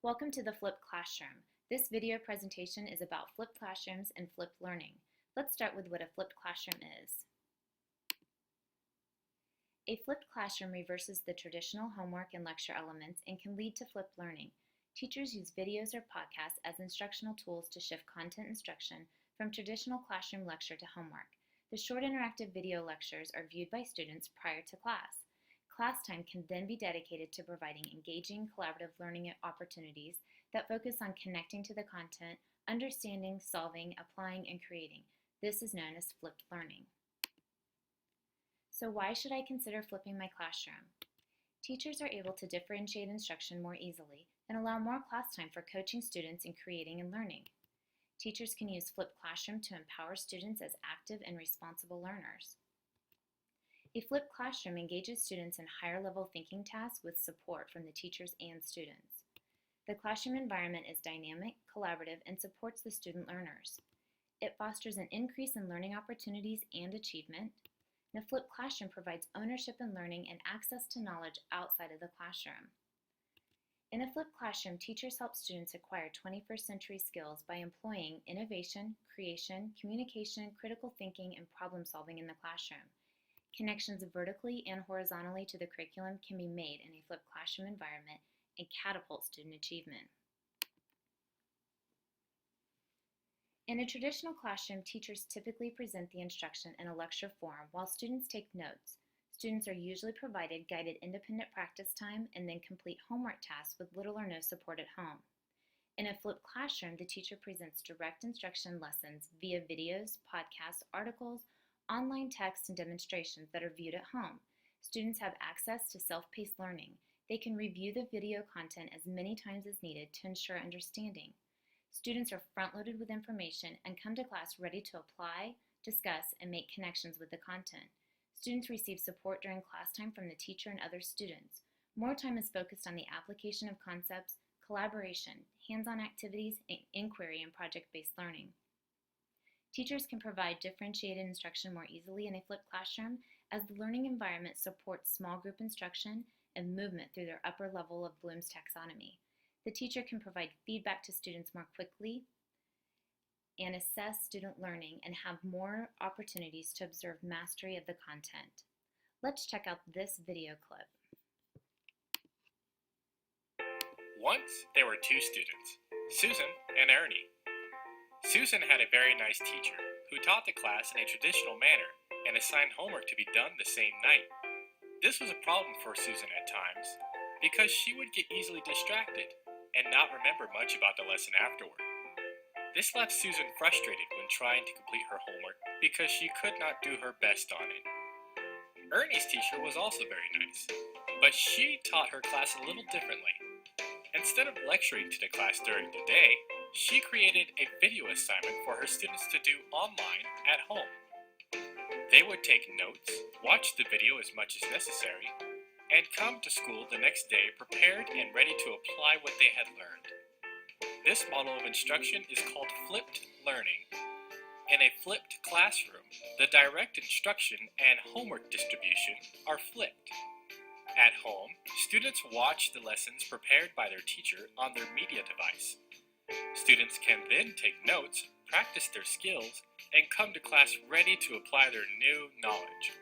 Welcome to the Flipped Classroom. This video presentation is about flipped classrooms and flipped learning. Let's start with what a flipped classroom is. A flipped classroom reverses the traditional homework and lecture elements and can lead to flipped learning. Teachers use videos or podcasts as instructional tools to shift content instruction from traditional classroom lecture to homework. The short interactive video lectures are viewed by students prior to class. Class time can then be dedicated to providing engaging, collaborative learning opportunities that focus on connecting to the content, understanding, solving, applying, and creating. This is known as flipped learning. So why should I consider flipping my classroom? Teachers are able to differentiate instruction more easily and allow more class time for coaching students in creating and learning. Teachers can use flipped classroom to empower students as active and responsible learners. A flipped classroom engages students in higher-level thinking tasks with support from the teachers and students. The classroom environment is dynamic, collaborative, and supports the student learners. It fosters an increase in learning opportunities and achievement. And a flipped classroom provides ownership in learning and access to knowledge outside of the classroom. In a flipped classroom, teachers help students acquire 21st century skills by employing innovation, creation, communication, critical thinking, and problem solving in the classroom. Connections vertically and horizontally to the curriculum can be made in a flipped classroom environment and catapult student achievement. In a traditional classroom, teachers typically present the instruction in a lecture form while students take notes. Students are usually provided guided independent practice time and then complete homework tasks with little or no support at home. In a flipped classroom, the teacher presents direct instruction lessons via videos, podcasts, articles, online text, and demonstrations that are viewed at home. Students have access to self-paced learning. They can review the video content as many times as needed to ensure understanding. Students are front-loaded with information and come to class ready to apply, discuss, and make connections with the content. Students receive support during class time from the teacher and other students. More time is focused on the application of concepts, collaboration, hands-on activities, and inquiry and project-based learning. Teachers can provide differentiated instruction more easily in a flipped classroom as the learning environment supports small group instruction and movement through their upper level of Bloom's taxonomy. The teacher can provide feedback to students more quickly and assess student learning and have more opportunities to observe mastery of the content. Let's check out this video clip. Once there were two students, Susan and Ernie. Susan had a very nice teacher who taught the class in a traditional manner and assigned homework to be done the same night. This was a problem for Susan at times because she would get easily distracted and not remember much about the lesson afterward. This left Susan frustrated when trying to complete her homework because she could not do her best on it. Ernie's teacher was also very nice, but she taught her class a little differently. Instead of lecturing to the class during the day, she created a video assignment for her students to do online at home. They would take notes, watch the video as much as necessary, and come to school the next day prepared and ready to apply what they had learned. This model of instruction is called flipped learning. In a flipped classroom, the direct instruction and homework distribution are flipped. At home, students watch the lessons prepared by their teacher on their media device. Students can then take notes, practice their skills, and come to class ready to apply their new knowledge.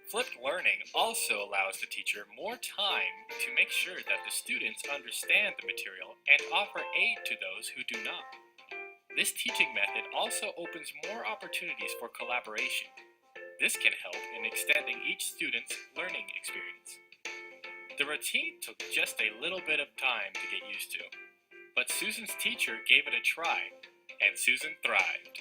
Flipped learning also allows the teacher more time to make sure that the students understand the material and offer aid to those who do not. This teaching method also opens more opportunities for collaboration. This can help in extending each student's learning experience. The routine took just a little bit of time to get used to, but Susan's teacher gave it a try, and Susan thrived.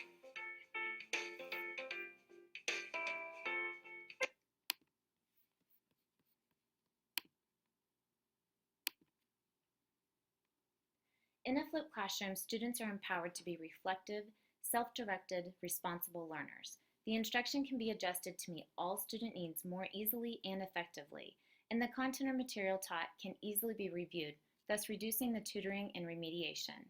In a flipped classroom, students are empowered to be reflective, self-directed, responsible learners. The instruction can be adjusted to meet all student needs more easily and effectively, and the content or material taught can easily be reviewed, thus reducing the tutoring and remediation.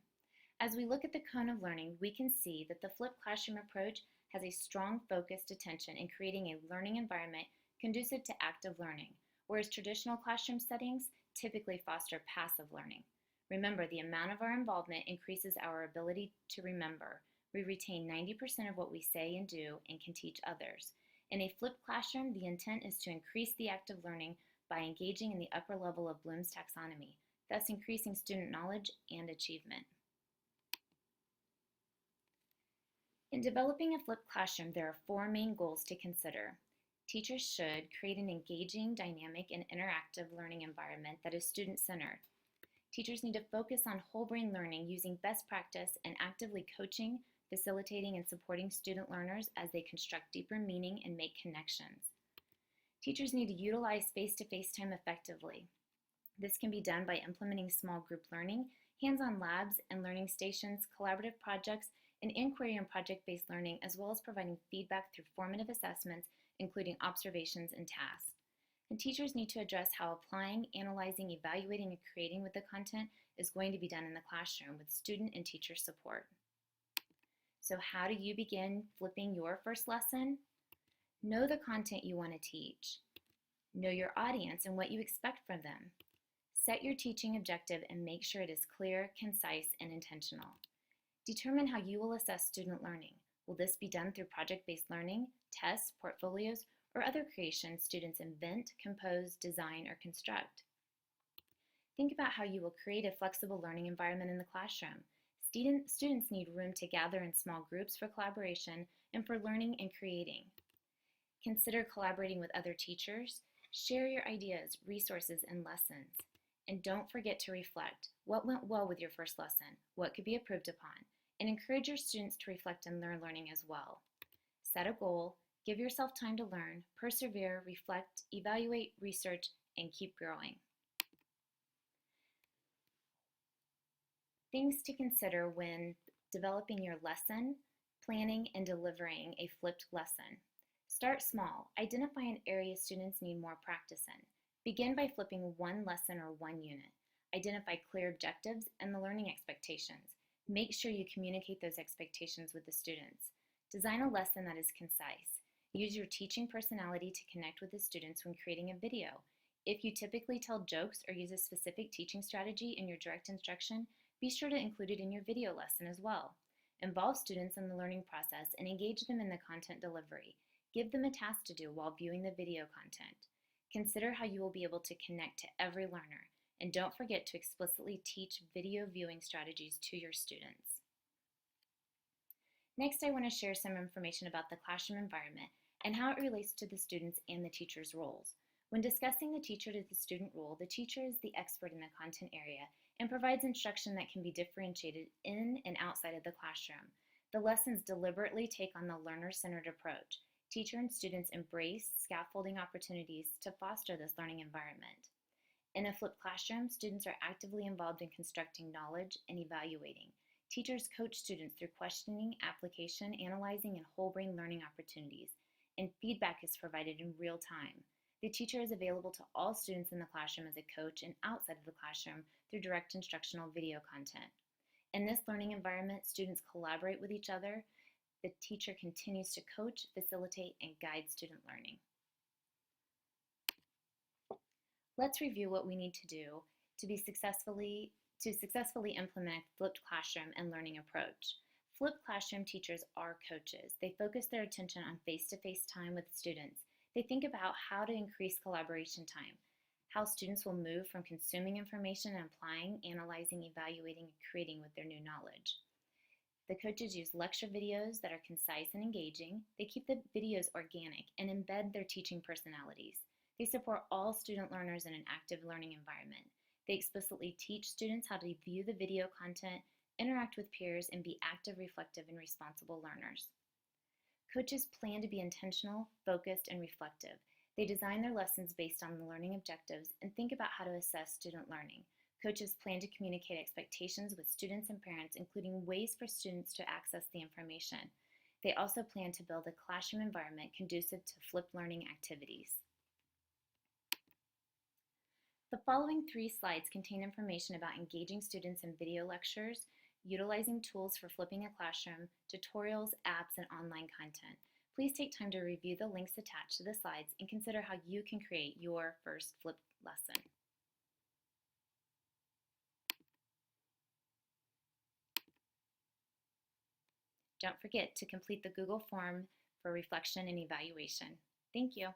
As we look at the cone of learning, we can see that the flipped classroom approach has a strong focused attention in creating a learning environment conducive to active learning, whereas traditional classroom settings typically foster passive learning. Remember, the amount of our involvement increases our ability to remember. We retain 90% of what we say and do and can teach others. In a flipped classroom, the intent is to increase the active learning by engaging in the upper level of Bloom's taxonomy, thus increasing student knowledge and achievement. In developing a flipped classroom, there are 4 main goals to consider. Teachers should create an engaging, dynamic, and interactive learning environment that is student-centered. Teachers need to focus on whole brain learning using best practice and actively coaching, facilitating, and supporting student learners as they construct deeper meaning and make connections. Teachers need to utilize face-to-face time effectively. This can be done by implementing small group learning, hands-on labs and learning stations, collaborative projects, and inquiry and project-based learning, as well as providing feedback through formative assessments, including observations and tasks. And teachers need to address how applying, analyzing, evaluating, and creating with the content is going to be done in the classroom with student and teacher support. So how do you begin flipping your first lesson? Know the content you want to teach. Know your audience and what you expect from them. Set your teaching objective and make sure it is clear, concise, and intentional. Determine how you will assess student learning. Will this be done through project-based learning, tests, portfolios, or other creations students invent, compose, design, or construct? Think about how you will create a flexible learning environment in the classroom. Students need room to gather in small groups for collaboration and for learning and creating. Consider collaborating with other teachers. Share your ideas, resources, and lessons. And don't forget to reflect. What went well with your first lesson? What could be improved upon? And encourage your students to reflect on their learning as well. Set a goal. Give yourself time to learn, persevere, reflect, evaluate, research, and keep growing. Things to consider when developing your lesson, planning, and delivering a flipped lesson. Start small. Identify an area students need more practice in. Begin by flipping one lesson or one unit. Identify clear objectives and the learning expectations. Make sure you communicate those expectations with the students. Design a lesson that is concise. Use your teaching personality to connect with the students when creating a video. If you typically tell jokes or use a specific teaching strategy in your direct instruction, be sure to include it in your video lesson as well. Involve students in the learning process and engage them in the content delivery. Give them a task to do while viewing the video content. Consider how you will be able to connect to every learner, and don't forget to explicitly teach video viewing strategies to your students. Next, I want to share some information about the classroom environment and how it relates to the students and the teacher's roles. When discussing the teacher to the student role, the teacher is the expert in the content area and provides instruction that can be differentiated in and outside of the classroom. The lessons deliberately take on the learner-centered approach. Teacher and students embrace scaffolding opportunities to foster this learning environment. In a flipped classroom, students are actively involved in constructing knowledge and evaluating. Teachers coach students through questioning, application, analyzing, and whole brain learning opportunities, and feedback is provided in real time. The teacher is available to all students in the classroom as a coach and outside of the classroom through direct instructional video content. In this learning environment, students collaborate with each other. The teacher continues to coach, facilitate, and guide student learning. Let's review what we need to do to successfully implement a flipped classroom and learning approach. Flipped classroom teachers are coaches. They focus their attention on face-to-face time with students. They think about how to increase collaboration time, how students will move from consuming information and applying, analyzing, evaluating, and creating with their new knowledge. The coaches use lecture videos that are concise and engaging. They keep the videos organic and embed their teaching personalities. They support all student learners in an active learning environment. They explicitly teach students how to view the video content, interact with peers, and be active, reflective, and responsible learners. Coaches plan to be intentional, focused, and reflective. They design their lessons based on the learning objectives and think about how to assess student learning. Coaches plan to communicate expectations with students and parents, including ways for students to access the information. They also plan to build a classroom environment conducive to flipped learning activities. The following 3 slides contain information about engaging students in video lectures, utilizing tools for flipping a classroom, tutorials, apps, and online content. Please take time to review the links attached to the slides and consider how you can create your first flipped lesson. Don't forget to complete the Google form for reflection and evaluation. Thank you.